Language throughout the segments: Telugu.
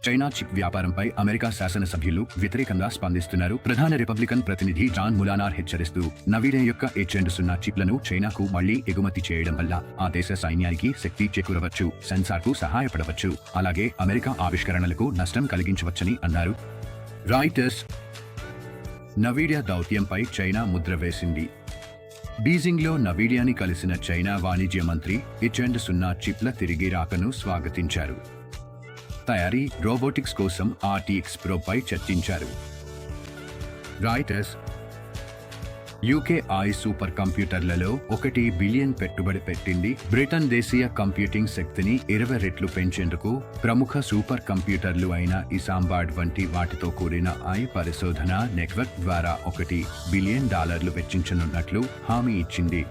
చైనా చిప్ వ్యాపారంపై అమెరికా శాసనసభ్యులు వ్యతిరేకంగా స్పందిస్తున్నారు. ప్రధాన రిపబ్లికన్ ప్రతినిధి జాన్ ములానార్ హెచ్చరిస్తూ, నవీడియా యొక్క H200 చిప్లను చైనాకు మళ్లీ ఎగుమతి చేయడం వల్ల ఆ దేశ సైన్యానికి శక్తి చేకూరవచ్చు, సెన్సార్కు సహాయపడవచ్చు, అలాగే అమెరికా ఆవిష్కరణలకు నష్టం కలిగించవచ్చని అన్నారు. రాయిటర్స్ నవీడియా దౌత్యంపై చైనా ముద్ర వేసింది. బీజింగ్లో నవీడియాని కలిసిన చైనా వాణిజ్య మంత్రి H200 చిప్ల తిరిగి రాకను స్వాగతించారు. తయారీ, రోబోటిక్స్ కోసం RTX Pro పై చర్చించారు. రాయిటర్స్ UK సూపర్ కంప్యూటర్లలో 1 బిలియన్ పెట్టుబడి పెట్టింది. బ్రిటన్ దేశీయ కంప్యూటింగ్ శక్తిని 20 రెట్లు పెంచేందుకు ప్రముఖ సూపర్ కంప్యూటర్లు అయిన ఇసాంబార్డ్ వంటి వాటితో కూడిన పరిశోధన నెట్వర్క్ ద్వారా $1 బిలియన్ వెచ్చించనున్నట్లు హామీ ఇచ్చింది.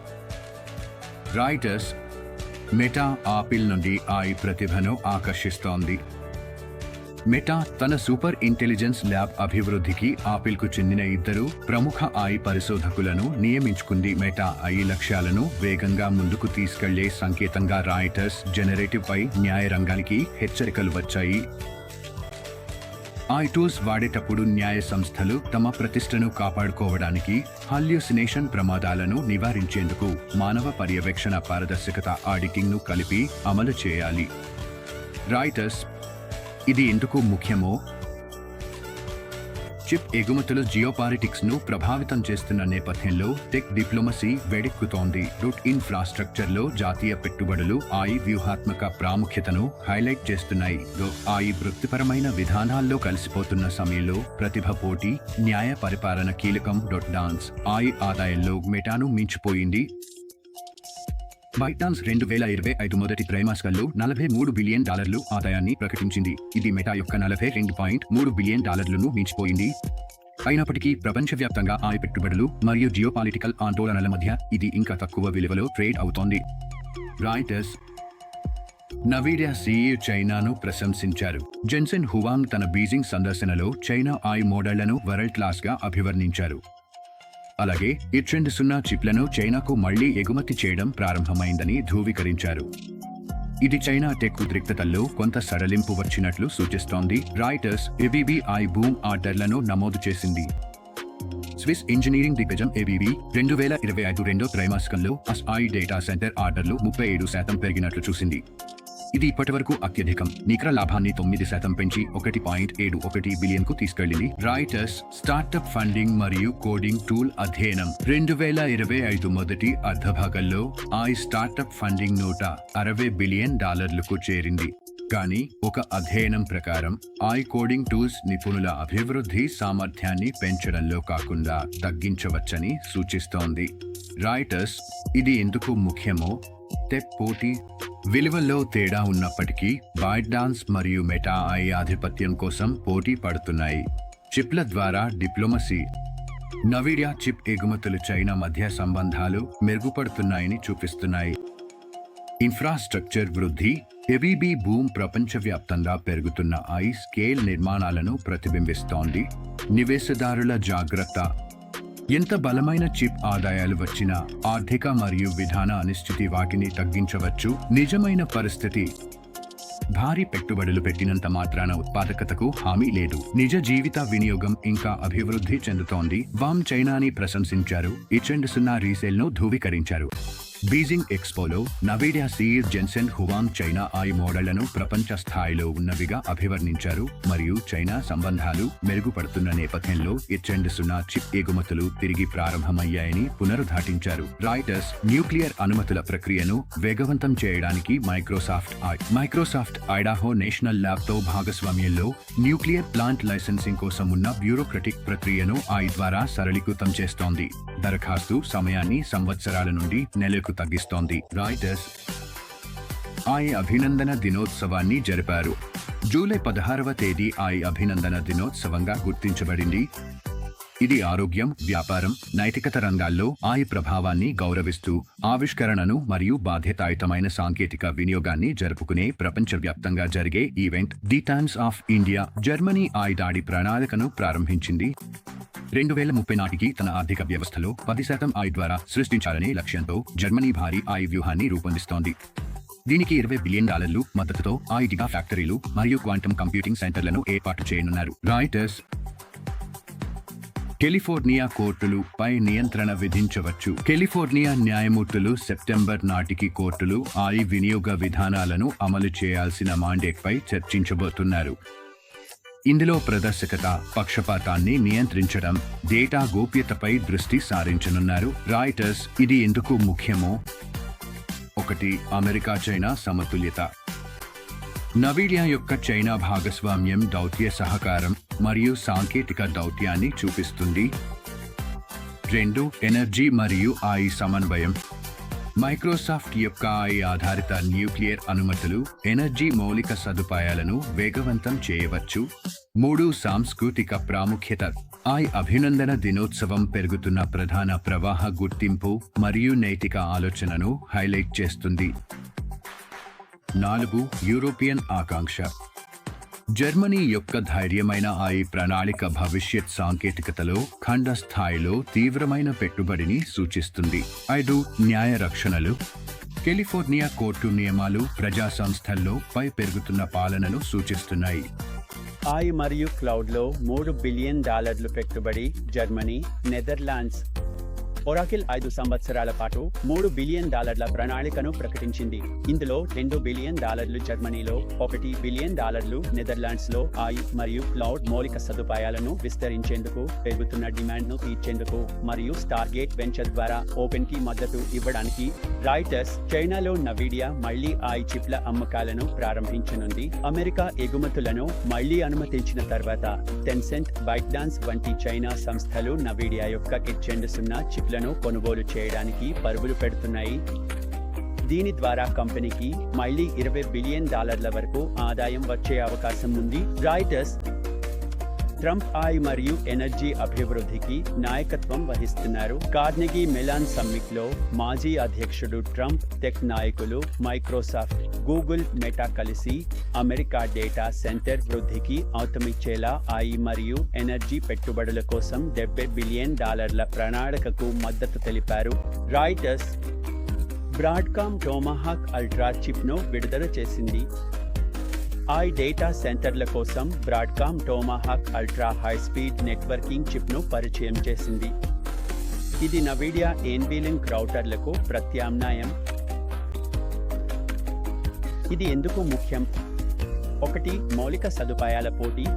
రాయిటర్స్ మెటా ఆపిల్ నుండి ప్రతిభను ఆకర్షిస్తోంది. మెటా తన సూపర్ ఇంటెలిజెన్స్ ల్యాబ్ అభివృద్ధికి ఆపిల్కు చెందిన 2 ప్రముఖ పరిశోధకులను నియమించుకుంది. మెటా లక్ష్యాలను వేగంగా ముందుకు తీసుకెళ్లే సంకేతంగా రాయిటర్స్ జనరేటివ్ పై న్యాయ రంగానికి హెచ్చరికలు వచ్చాయి. టూల్స్ వాడేటప్పుడు న్యాయ సంస్థలు తమ ప్రతిష్టను కాపాడుకోవడానికి హల్యూసినేషన్ ప్రమాదాలను నివారించేందుకు మానవ పర్యవేక్షణ, పారదర్శకత, ఆడిటింగ్ను కలిపి అమలు చేయాలి. రాయిటర్స్ ఇది ఎందుకు ముఖ్యమో, చిప్ ఎగుమతులు జియోపాలిటిక్స్ ను ప్రభావితం చేస్తున్న నేపథ్యంలో టెక్ డిప్లొమసీ వేడెక్కుతోంది. ఇన్ఫ్రాస్ట్రక్చర్లో జాతీయ పెట్టుబడులు వ్యూహాత్మక ప్రాముఖ్యతను హైలైట్ చేస్తున్నాయి. వృత్తిపరమైన విధానాల్లో కలిసిపోతున్న సమయంలో ప్రతిభ, పోటీ, న్యాయ పరిపాలన కీలకం. డాన్స్ ఆదాయంలో మెటాను మించిపోయింది. బైటాన్స్ 2025 మొదటి త్రైమాసికంలో $43 బిలియన్ ఆదాయాన్ని ప్రకటించింది. ఇది మెటా యొక్క $42.3 బిలియన్ మించిపోయింది. అయినప్పటికీ ప్రపంచవ్యాప్తంగా పెట్టుబడులు మరియు జియోపాలిటికల్ ఆందోళనల మధ్య ఇది ఇంకా తక్కువ విలువలో ట్రేడ్ అవుతోంది. రాయిటర్స్ నవీడియా CEO చైనాను ప్రశంసించారు. జెన్సెన్ హువాంగ్ తన బీజింగ్ సందర్శనలో చైనా మోడళ్లను వరల్డ్ క్లాస్గా అభివర్ణించారు. అలాగే H200 చిప్లను చైనాకు మళ్లీ ఎగుమతి చేయడం ప్రారంభమైందని ధృవీకరించారు. ఇది చైనా టెక్ ఉద్రిక్తతల్లో కొంత సడలింపు వచ్చినట్లు సూచిస్తోంది. రాయిటర్స్ ABB బూమ్ ఆర్డర్లను నమోదు చేసింది. స్విస్ ఇంజనీరింగ్ దిగ్గజం ABB 2025 రెండో త్రైమాసికంలో డేటా సెంటర్ ఆర్డర్లు 37% పెరిగినట్లు చూసింది. ఇది ఇప్పటివరకు అత్యధికం. నికర లాభాన్ని 9% పెంచి $1.71 బిలియన్కు తీసుకెళ్లింది. రాయిటర్స్ స్టార్టప్ ఫండింగ్ మరియు కోడింగ్ టూల్ అధ్యయనం 2025 మొదటి అర్ధభాగంలో స్టార్టప్ ఫండింగ్ $160 బిలియన్ చేరింది. కానీ ఒక అధ్యయనం ప్రకారం కోడింగ్ టూల్స్ నిపుణుల అభివృద్ధి సామర్థ్యాన్ని పెంచడంలో కాకుండా తగ్గించవచ్చని సూచిస్తోంది. రాయిటర్స్ ఇది ఎందుకు ముఖ్యమో, టెక్ పోటీ విలువల్లో తేడా ఉన్నప్పటికీ బైట్డాన్స్ మరియు మెటా ఆధిపత్యం కోసం పోటీ పడుతున్నాయి. చిప్ల ద్వారా డిప్లొమసీ నవీడియా చిప్ ఎగుమతులు చైనా మధ్య సంబంధాలు మెరుగుపడుతున్నాయని చూపిస్తున్నాయి. ఇన్ఫ్రాస్ట్రక్చర్ వృద్ధి ABB బూమ్ ప్రపంచవ్యాప్తంగా పెరుగుతున్న స్కేల్ నిర్మాణాలను ప్రతిబింబిస్తోంది. నివేశదారుల జాగ్రత్త ఎంత బలమైన చిప్ ఆదాయాలు వచ్చినా ఆర్థిక మరియు విధాన అనిశ్చితి వాటిని తగ్గించవచ్చు. నిజమైన పరిస్థితి భారీ పెట్టుబడులు పెట్టినంత మాత్రాన ఉత్పాదకతకు హామీ లేదు. నిజ జీవిత వినియోగం ఇంకా అభివృద్ధి చెందుతోంది. చైనాని ప్రశంసించారు. H200 రీసేల్ను ధృవీకరించారు. బీజింగ్ ఎక్స్పోలో Nvidia CEO Jensen Huang China మోడళ్లను ప్రపంచ స్థాయిలో ఉన్నవిగా అభివర్ణించారు మరియు చైనా సంబంధాలు మెరుగుపడుతున్న నేపథ్యంలో H200 చిప్ ఎగుమతులు తిరిగి ప్రారంభమయ్యాయని పునరుద్ఘాటించారు. రాయిటర్స్ న్యూక్లియర్ అనుమతుల ప్రక్రియను వేగవంతం చేయడానికి మైక్రోసాఫ్ట్ ఐడాహో నేషనల్ ల్యాబ్తో భాగస్వామ్యంలో న్యూక్లియర్ ప్లాంట్ లైసెన్సింగ్ కోసం ఉన్న బ్యూరోక్రటిక్ ప్రక్రియను ద్వారా సరళీకృతం చేస్తోంది. దరఖాస్తు సమయాన్ని సంవత్సరాల నుండి నెలకు తగ్గిస్తోంది. రాయిటర్స్ అభినందన దినోత్సవాన్ని జరిపారు. జూలై 16వ తేదీ అభినందన దినోత్సవంగా గుర్తించబడింది. ఇది ఆరోగ్యం, వ్యాపారం, నైతికత రంగాల్లో ప్రభావాన్ని గౌరవిస్తూ ఆవిష్కరణను మరియు బాధ్యతాయుతమైన సాంకేతిక వినియోగాన్ని జరుపుకునే ప్రపంచవ్యాప్తంగా జరిగే event. The times of India Germany దాడి ప్రణాళికను ప్రారంభించింది. 2030 నాటికి తన ఆర్థిక వ్యవస్థలో 10% ద్వారా సృష్టించాలనే లక్ష్యంతో జర్మనీ భారీ వ్యూహాన్ని రూపొందిస్తోంది. దీనికి $20 బిలియన్ మద్దతుతో AI గిగా ఫ్యాక్టరీలు మరియు క్వాంటం కంప్యూటింగ్ సెంటర్లను ఏర్పాటు చేయనున్నారు. రాయిటర్స్ కాలిఫోర్నియా కోర్టులు పై నియంత్రణ విధించవచ్చు. కాలిఫోర్నియా న్యాయమూర్తులు సెప్టెంబర్ నాటికి కోర్టులు AI వినియోగ విధానాలను అమలు చేయాల్సిన మాండేట్పై చర్చించబోతున్నారు. ఇందులో ప్రదర్శకత, పక్షపాతాన్ని నియంత్రించడం, డేటా గోప్యతపై దృష్టి సారించనున్నారు. రాయిటర్స్ ఇది ఎందుకు ముఖ్యమో 1. అమెరికా చైనా సమతుల్యత. నవీడియా యొక్క చైనా భాగస్వామ్యం దౌత్య సహకారం మరియు సాంకేతిక దౌత్యాన్ని చూపిస్తుంది. 2. ఎనర్జీ మరియు AI సమన్వయం. మైక్రోసాఫ్ట్ యొక్క AI ఆధారిత న్యూక్లియర్ అనుమతులు ఎనర్జీ మౌలిక సదుపాయాలను వేగవంతం చేయవచ్చు. 3. సాంస్కృతిక ప్రాముఖ్యత. AI అభినందన దినోత్సవం పెరుగుతున్న ప్రధాన ప్రవాహ గుర్తింపు మరియు నైతిక ఆలోచనను హైలైట్ చేస్తుంది. 4. యూరోపియన్ ఆకాంక్ష. జర్మనీ యొక్క ధైర్యమైన AI ప్రణాళిక భవిష్యత్ సాంకేతికతలో ఖండ స్థాయిలో తీవ్రమైన పెట్టుబడిని సూచిస్తుంది. 5. న్యాయ రక్షణలు. కాలిఫోర్నియా కోర్టు నియమాలు ప్రజా సంస్థల్లో పై పెరుగుతున్న పాలనను సూచిస్తున్నాయి. AI మరియు క్లౌడ్లో $3 బిలియన్ పెట్టుబడి. Germany, Netherlands. ఒరాకిల్ 5 సంవత్సరాల పాటు $3 బిలియన్ ప్రణాళికను ప్రకటించింది. ఇందులో $2 బిలియన్ జర్మనీలో, $1 బిలియన్ నెదర్లాండ్స్లో AI మరియు క్లౌడ్ మౌలిక సదుపాయాలను విస్తరించేందుకు, పెరుగుతున్న డిమాండ్ను తీర్చేందుకు మరియు స్టార్గేట్ వెంచర్ ద్వారా ఓపెన్కి మద్దతు ఇవ్వడానికి. రాయిటర్స్ చైనాలో నవీడియా మళ్లీ AI చిప్ల అమ్మకాలను ప్రారంభించనుంది. అమెరికా ఎగుమతులను మళ్లీ అనుమతించిన తర్వాత టెన్సెంట్, బైట్డాన్స్ వంటి చైనా సంస్థలు నవీడియా యొక్క ఎచ్చెండుసున్న చిప్లను కొనుగోలు చేయడానికి పరుగులు పెడుతున్నాయి. దీని ద్వారా కంపెనీకి మళ్లీ $20 బిలియన్ వరకు ఆదాయం వచ్చే అవకాశం ఉంది. రాయిటర్స్ ట్రంప్ AI మరియు ఎనర్జీ అభివృద్ధికి నాయకత్వం వహిస్తున్నారు. కార్నెగీ మెలాన్ సమ్మిట్లో మాజీ అధ్యక్షుడు ట్రంప్, టెక్ నాయకులు మైక్రోసాఫ్ట్, గూగుల్, మెటా కలిసి అమెరికా డేటా సెంటర్ వృద్ధికి ఔతమిచ్చేలా AI మరియు ఎనర్జీ పెట్టుబడుల కోసం $70 బిలియన్ ప్రణాళికకు మద్దతు తెలిపారు. రాయిటర్స్ బ్రాడ్కామ్ టోమాహాక్ అల్ట్రా చిప్ను విడుదల చేసింది. AI డేటా సెంటర్ల కోసం Broadcom Tomahawk Ultra high speed networking చిప్ను పరిచయం చేసింది. ఇది నవీడియా NVLink రౌటర్లకు ప్రత్యామ్నాయం. ఇది ఎందుకు ముఖ్యం? 1. మౌలిక సదుపాయాల పోటీ.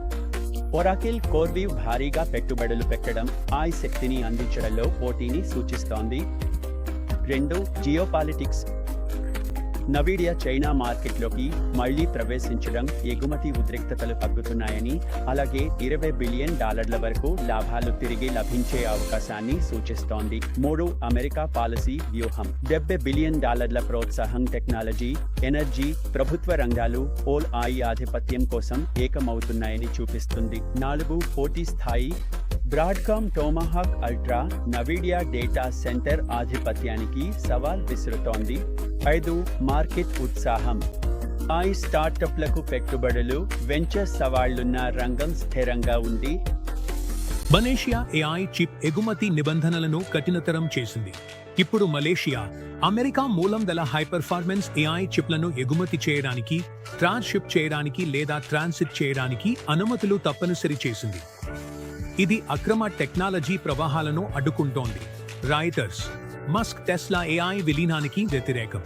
ఒరాకిల్, కోర్వీవ్ భారీగా పెట్టుబడులు పెట్టడం AI శక్తిని అందించడంలో పోటీని సూచిస్తోంది. 2. జియోపాలిటిక్స్. నవీడియా చైనా మార్కెట్లోకి మళ్లీ ప్రవేశించడం ఎగుమతి ఉద్రిక్తతలు తగ్గుతున్నాయని, అలాగే $20 బిలియన్ వరకు లాభాలు తిరిగి లభించే అవకాశాన్ని సూచిస్తోంది. 3. అమెరికా పాలసీ వ్యూహం. $70 బిలియన్ ప్రోత్సాహం టెక్నాలజీ, ఎనర్జీ, ప్రభుత్వ రంగాలు ఓల్ AI ఆధిపత్యం కోసం ఏకమవుతున్నాయని చూపిస్తుంది. 4. పోటీ స్థాయి. Broadcom Tomahawk ultra నవీడియా data centre ఆధిపత్యానికి సవాల్ విసురుతోంది. 5. మార్కెట్ ఉత్సాహం. AI స్టార్టప్లకు పెట్టుబడులు, వెంచర్ సవాళ్లున్న రంగం స్థిరంగా ఉంది. మలేషియా AI చిప్ ఎగుమతి నిబంధనలను కఠినతరం చేసింది. ఇప్పుడు మలేషియా అమెరికా మూలం గల హై పర్ఫార్మెన్స్ AI చిప్లను ఎగుమతి చేయడానికి, ట్రాన్స్షిప్ చేయడానికి లేదా ట్రాన్సిట్ చేయడానికి అనుమతులు తప్పనిసరి చేసింది. ఇది అక్రమ టెక్నాలజీ ప్రవాహాలను అడ్డుకుంటోంది. రాయిటర్స్ మస్క్ టెస్లా AI విలీనానికి వ్యతిరేకం.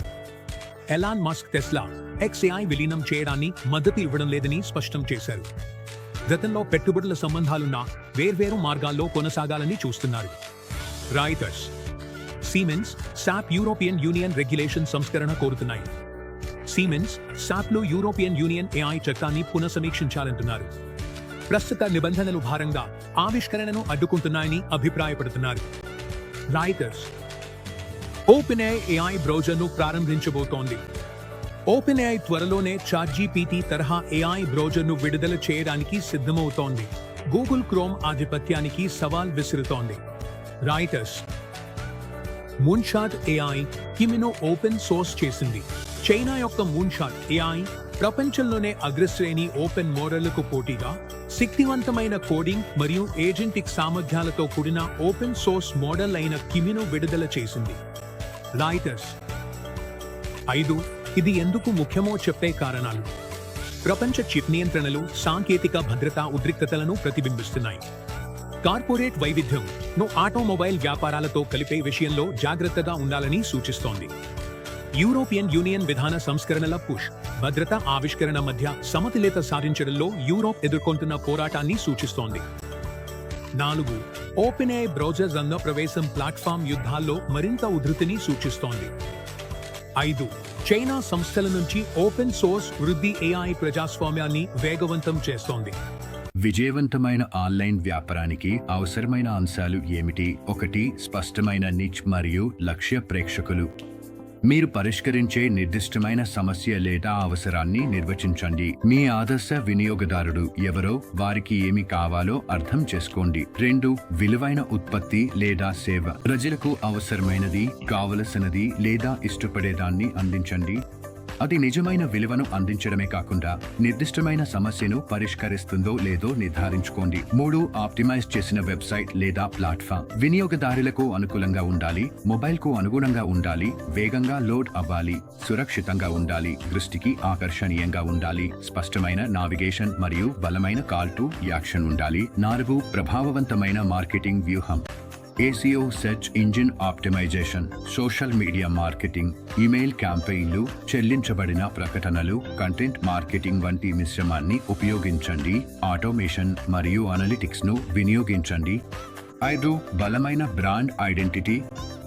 ఎలాన్ మస్క్ టెస్లా XAI విలీనం చేయడాన్ని మద్దతు ఇవ్వడం లేదని స్పష్టం చేశారు. గతంలో పెట్టుబడుల సంబంధాలున్న వేర్వేరు మార్గాల్లో కొనసాగాలని చూస్తున్నారు. Reuters Siemens, SAP European union regulation సంస్కరణ కోరుతున్నాయి. సీమెన్స్, SAPలు యూరోపియన్ యూనియన్ AI చట్టాన్ని పునఃసమీక్షించాలంటున్నారు. ప్రస్తుత నిబంధనలు భారంగా ఆవిష్కరణను అడ్డుకుంటున్నాయని అభిప్రాయపడుతున్నారు. Reuters OpenAI బ్రౌజర్ను ప్రారంభించబోతోంది. OpenAI త్వరలోనే ChatGPT తరహా AI బ్రౌజర్ను విడుదల చేయడానికి సిద్ధమవుతోంది. గూగుల్ క్రోమ్ ఆధిపత్యానికి సవాల్ విసురుతోంది. రాయిటర్స్ మూన్షాట్ AI కిమిను ఓపెన్ సోర్స్ చేసింది. చైనా యొక్క మూన్షాట్ AI ప్రపంచంలోనే అగ్రశ్రేణి ఓపెన్ మోడళ్లకు పోటీగా శక్తివంతమైన కోడింగ్ మరియు ఏజెంటిక్ సామర్థ్యాలతో కూడిన ఓపెన్ సోర్స్ మోడల్ అయిన కిమిను విడుదల చేసింది. రాయిటర్స్ 5. ఇది ఎందుకు ముఖ్యమో చెప్పే కారణాలు. ప్రపంచ చిప్ నియంత్రణలు సాంకేతిక భద్రతా ఉద్రిక్తతలను ప్రతిబింబిస్తున్నాయి. కార్పొరేట్ వైవిధ్యం ఆటోమొబైల్ వ్యాపారాలతో కలిపే విషయంలో జాగ్రత్తగా ఉండాలని సూచిస్తోంది. యూరోపియన్ యూనియన్ విధాన సంస్కరణల పుష్ భద్రతా ఆవిష్కరణ మధ్య సమతుల్యత సాధించడంలో యూరోప్ ఎదుర్కొంటున్న పోరాటాన్ని సూచిస్తోంది. 4. ఓపెన్ ఏఐ బ్రౌజర్ రంగ ప్రవేశం ప్లాట్ఫామ్ యుద్ధాల్లో మరింత ఉధృతిని సూచిస్తోంది. 5. చైనా సంస్థల నుంచి ఓపెన్ సోర్స్ వృద్ధి ఏఐ ప్రజాస్వామ్యాన్ని వేగవంతం చేస్తోంది. విజయవంతమైన ఆన్లైన్ వ్యాపారానికి అవసరమైన అంశాలు ఏమిటి? 1. స్పష్టమైన నిచ్ మరియు లక్ష్య ప్రేక్షకులు. మీరు పరిష్కరించే నిర్దిష్టమైన సమస్య లేదా అవసరాన్ని నిర్వచించండి. మీ ఆదర్శ వినియోగదారుడు ఎవరో, వారికి ఏమి కావాలో అర్థం చేసుకోండి. 2. విలువైన ఉత్పత్తి లేదా సేవ. ప్రజలకు అవసరమైనది, కావలసినది లేదా ఇష్టపడేదాన్ని అందించండి. అది నిజమైన విలువను అందించడమే కాకుండా నిర్దిష్టమైన సమస్యను పరిష్కరిస్తుందో లేదో నిర్ధారించుకోండి. 3. ఆప్టిమైజ్ చేసిన వెబ్సైట్ లేదా ప్లాట్ఫామ్. వినియోగదారులకు అనుకూలంగా ఉండాలి, మొబైల్కు అనుగుణంగా ఉండాలి, వేగంగా లోడ్ అవ్వాలి, సురక్షితంగా ఉండాలి, దృష్టికి ఆకర్షణీయంగా ఉండాలి, స్పష్టమైన నావిగేషన్ మరియు బలమైన కాల్ టు యాక్షన్ ఉండాలి. 4. ప్రభావవంతమైన మార్కెటింగ్ వ్యూహం. ACO search engine optimization, social media marketing, email క్యాంపెయిన్లు, చెల్లించబడిన ప్రకటనలు, కంటెంట్ మార్కెటింగ్ వంటి మిశ్రమాన్ని ఉపయోగించండి. ఆటోమేషన్ మరియు అనలిటిక్స్ ను వినియోగించండి. 5. బలమైన బ్రాండ్ ఐడెంటిటీ.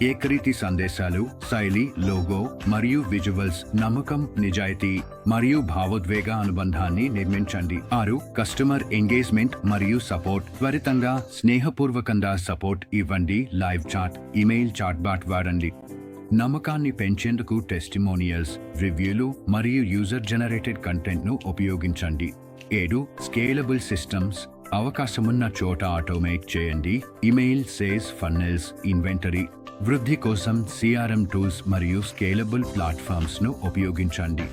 ఏకరీతి సందేశాలు, శైలి, లోగో మరియు విజువల్స్, నమ్మకం, నిజాయితీ మరియు భావోద్వేగ అనుబంధాన్ని నిర్మించండి. 6. కస్టమర్ ఎంగేజ్మెంట్ మరియు సపోర్ట్. త్వరితంగా, స్నేహపూర్వకంగా సపోర్ట్ ఇవ్వండి. లైవ్ చాట్, ఇమెయిల్ చాట్బాట్ వాడండి. నమ్మకాన్ని పెంచేందుకు టెస్టిమోనియల్స్, రివ్యూలు మరియు యూజర్ జనరేటెడ్ కంటెంట్ను ఉపయోగించండి. 7. Scalable systems. అవకాశమున్న చోట ఆటోమేట్ చేయండి. Email, sales funnels, inventory. వృద్ధి కోసం CRM టూల్స్ మరియు స్కేలబుల్ ప్లాట్ఫామ్స్ను ఉపయోగించండి.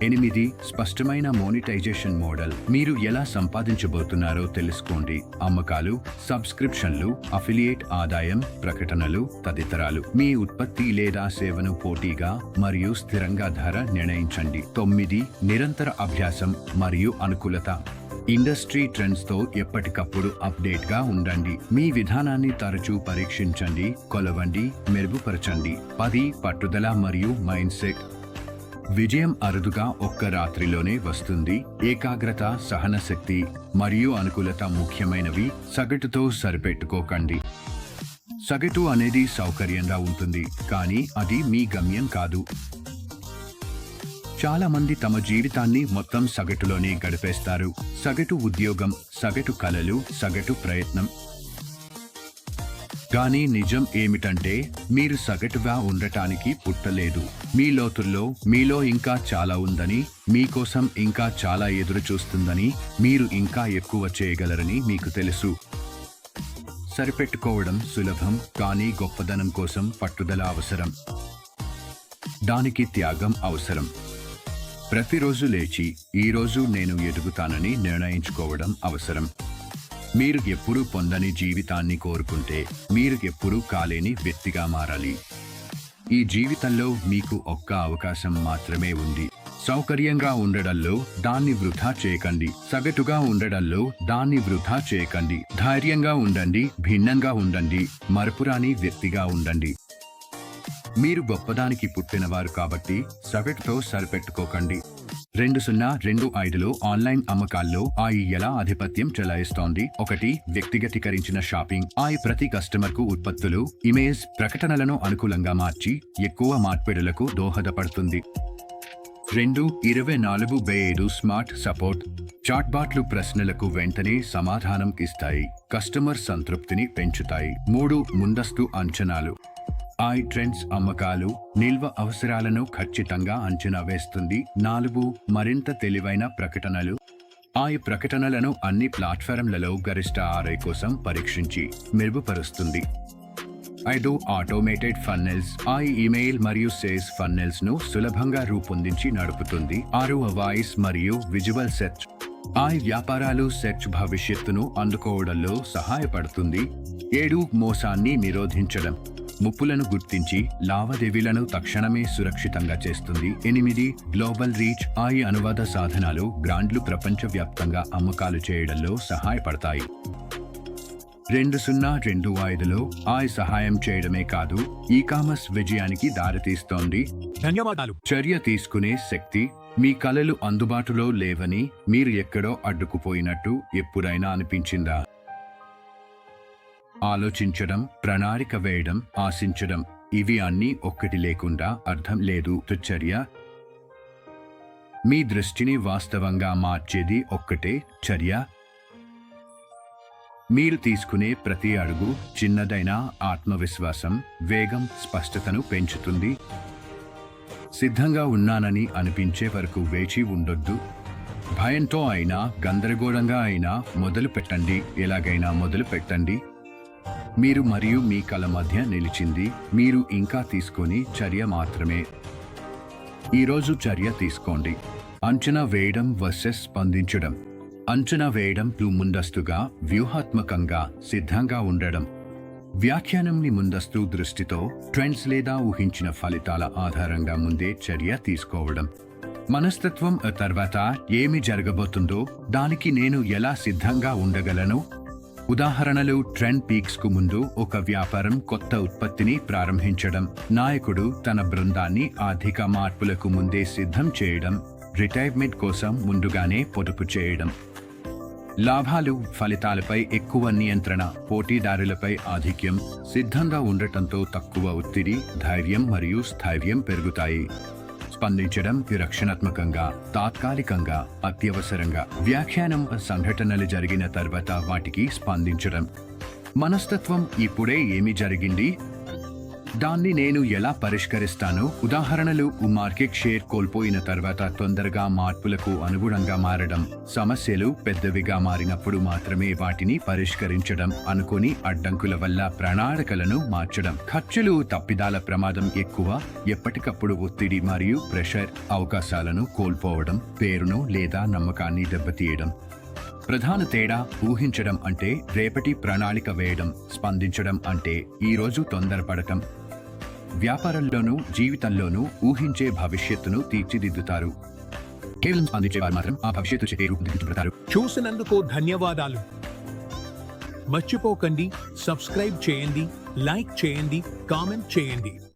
8. స్పష్టమైన మోనిటైజేషన్ మోడల్. మీరు ఎలా సంపాదించబోతున్నారో తెలుసుకోండి. అమ్మకాలు, సబ్స్క్రిప్షన్లు, అఫిలియేట్ ఆదాయం, ప్రకటనలు తదితరాలు. మీ ఉత్పత్తి లేదా సేవను పోటీగా మరియు స్థిరంగా ధర నిర్ణయించండి. 9. నిరంతర అభ్యాసం మరియు అనుకూలత. ఇండస్ట్రీ ట్రెండ్స్తో ఎప్పటికప్పుడు అప్డేట్గా ఉండండి. మీ విధానాన్ని తరచూ పరీక్షించండి, కొలవండి, మెరుగుపరచండి. 10. పట్టుదల మరియు మైండ్ సెట్. విజయం అరుదుగా ఒక్క రాత్రిలోనే వస్తుంది. ఏకాగ్రత, సహనశక్తి మరియు అనుకూలత ముఖ్యమైనవి. సగటుతో సరిపెట్టుకోకండి. సగటు అనేది సౌకర్యంగా ఉంటుంది, కానీ అది మీ గమ్యం కాదు. చాలా మంది తమ జీవితాన్ని మొత్తం సగటులోనే గడిపేస్తారు. సగటు ఉద్యోగం, సగటు కలలు, సగటు ప్రయత్నం. కానీ నిజం ఏమిటంటే, మీరు సగటుగా ఉండటానికి పుట్టలేదు. మీ లోతుల్లో మీలో ఇంకా చాలా ఉందని, మీకోసం ఇంకా చాలా ఎదురు చూస్తుందని, మీరు ఇంకా ఎక్కువ చేయగలరని మీకు తెలుసు. సరిపెట్టుకోవడం సులభం, కానీ గొప్పదనం కోసం పట్టుదల అవసరం. దానికి త్యాగం అవసరం. ప్రతిరోజు లేచి, ఈరోజు నేను ఎదుగుతానని నిర్ణయించుకోవడం అవసరం. మీరు ఎప్పుడూ పొందని జీవితాన్ని కోరుకుంటే, మీరు ఎప్పుడూ కాలేని వ్యక్తిగా మారాలి. ఈ జీవితంలో మీకు ఒక్క అవకాశం మాత్రమే ఉంది. సౌకర్యంగా ఉండడంలో దాన్ని వృధా చేయకండి. సగటుగా ఉండడంలో దాన్ని వృధా చేయకండి. ధైర్యంగా ఉండండి, భిన్నంగా ఉండండి, మరపురాని వ్యక్తిగా ఉండండి. మీరు గొప్పదానికి పుట్టినవారు కాబట్టి సగటుతో సరిపెట్టుకోకండి. 2025లో ఆన్లైన్ అమ్మకాల్లో AI ఎలా ఆధిపత్యం చెలాయిస్తోంది? 1. వ్యక్తిగతీకరించిన షాపింగ్. AI ప్రతి కస్టమర్కు ఉత్పత్తులు, ఇమేజ్, ప్రకటనలను అనుకూలంగా మార్చి ఎక్కువ మార్పిడులకు దోహదపడుతుంది. 2. 24/7 స్మార్ట్ సపోర్ట్. చాట్బాట్లు ప్రశ్నలకు వెంటనే సమాధానం ఇస్తాయి, కస్టమర్ సంతృప్తిని పెంచుతాయి. 3. ముందస్తు అంచనాలు. AI ట్రెండ్స్ అమ్మకాలు, నిల్వ అవసరాలను ఖచ్చితంగా అంచనా వేస్తుంది. 4. మరింత తెలివైన ప్రకటనలు. AI ప్రకటనలను అన్ని ప్లాట్ఫారంలలో గరిష్ట ROI కోసం పరీక్షించి మెరుగుపరుస్తుంది. 5. Automated funnels. AI ఇమెయిల్ మరియు సేల్స్ ఫన్నెల్స్ ను సులభంగా రూపొందించి నడుపుతుంది. 6. వాయిస్ మరియు విజువల్ సెర్చ్. AI వ్యాపారాలు సెర్చ్ భవిష్యత్తును అందుకోవడంలో సహాయపడుతుంది. 7. మోసాన్ని నిరోధించడం. ముప్పులను గుర్తించి లావాదేవీలను తక్షణమే సురక్షితంగా చేస్తుంది. 8 గ్లోబల్ రీచ్ AI అనువాద సాధనాలు బ్రాండ్లు ప్రపంచవ్యాప్తంగా అమ్మకాలు చేయడంలో సహాయపడతాయి. 2025లో AI సహాయం చేయడమే కాదు, ఈ-కామర్స్ విజయానికి దారితీస్తోంది. ధన్యవాదాలు. చర్య తీసుకునే శక్తి. మీ కలలు అందుబాటులో లేవని మీరు ఎక్కడో అడ్డుకుపోయినట్టు ఎప్పుడైనా అనిపించిందా? ఆలోచించడం, ప్రణాళిక వేయడం, ఆశించడం, ఇవి అన్నీ ఒక్కటి లేకుండా అర్థం లేదు. చర్య. మీ దృష్టిని వాస్తవంగా మార్చేది ఒక్కటే చర్య. మీరు తీసుకునే ప్రతి అడుగు, చిన్నదైన ఆత్మవిశ్వాసం, వేగం, స్పష్టతను పెంచుతుంది. సిద్ధంగా ఉన్నానని అనిపించే వరకు వేచి ఉండొద్దు. భయంతో అయినా, గందరగోళంగా అయినా మొదలు పెట్టండి. ఎలాగైనా మొదలు పెట్టండి. మీరు మరియు మీ కల మధ్య నిలిచింది మీరు ఇంకా తీసుకొని చర్య మాత్రమే. ఈరోజు చర్య తీసుకోండి. అంచనా వేయడం వర్సెస్ స్పందించడం. అంచనా వేయడం ముందస్తుగా, వ్యూహాత్మకంగా సిద్ధంగా ఉండడం. వ్యాఖ్యానంని ముందస్తు దృష్టితో, ట్రెండ్స్ లేదా ఊహించిన ఫలితాల ఆధారంగా ముందే చర్య తీసుకోవడం. మనస్తత్వం. తర్వాత ఏమి జరగబోతుందో దానికి నేను ఎలా సిద్ధంగా ఉండగలను. ఉదాహరణలు. ట్రెండ్ పీక్స్ కు ముందు ఒక వ్యాపారం కొత్త ఉత్పత్తిని ప్రారంభించడం. నాయకుడు తన బృందాన్ని ఆర్థిక మార్పులకు ముందే సిద్ధం చేయడం. రిటైర్మెంట్ కోసం ముందుగానే పొదుపు చేయడం. లాభాలు. ఫలితాలపై ఎక్కువ నియంత్రణ, పోటీదారులపై ఆధిక్యం. సిద్ధంగా ఉండటంతో తక్కువ ఒత్తిడి, ధైర్యం మరియు స్థైర్యం పెరుగుతాయి. స్పందించడం. రక్షణాత్మకంగా, తాత్కాలికంగా, అత్యవసరంగా. వ్యాఖ్యానం. సంఘటనలు జరిగిన తర్వాత వాటికి స్పందించడం. మనస్తత్వం. ఇప్పుడే ఏమి జరిగింది, దాన్ని నేను ఎలా పరిష్కరిస్తాను. ఉదాహరణలు. మార్కెట్ షేర్ కోల్పోయిన తర్వాత తొందరగా మార్పులకు అనుగుణంగా మారడం. సమస్యలు పెద్దవిగా మారినప్పుడు మాత్రమే వాటిని పరిష్కరించడం. అనుకోని అడ్డంకుల వల్ల ప్రణాళికలను మార్చడం. ఖర్చులు. తప్పిదాల ప్రమాదం ఎక్కువ. ఎప్పటికప్పుడు ఒత్తిడి మరియు ప్రెషర్. అవకాశాలను కోల్పోవడం. పేరును లేదా నమ్మకాన్ని దెబ్బతీయడం. ప్రధాన తేడా. ఊహించడం అంటే రేపటి ప్రణాళిక వేయడం. స్పందించడం అంటే ఈరోజు తొందరపడటం. వ్యాపారంలోనూ జీవితంలోనూ ఊహించే భవిష్యత్తును తీర్చిదిద్దుతారు. కేవలం స్పందించేవారు మాత్రం ఆ భవిష్యత్తు చేతే రూపుదిద్దుతారు. చూసినందుకు ధన్యవాదాలు. మర్చిపోకండి, సబ్స్క్రైబ్ చేయండి, లైక్ చేయండి, కామెంట్ చేయండి.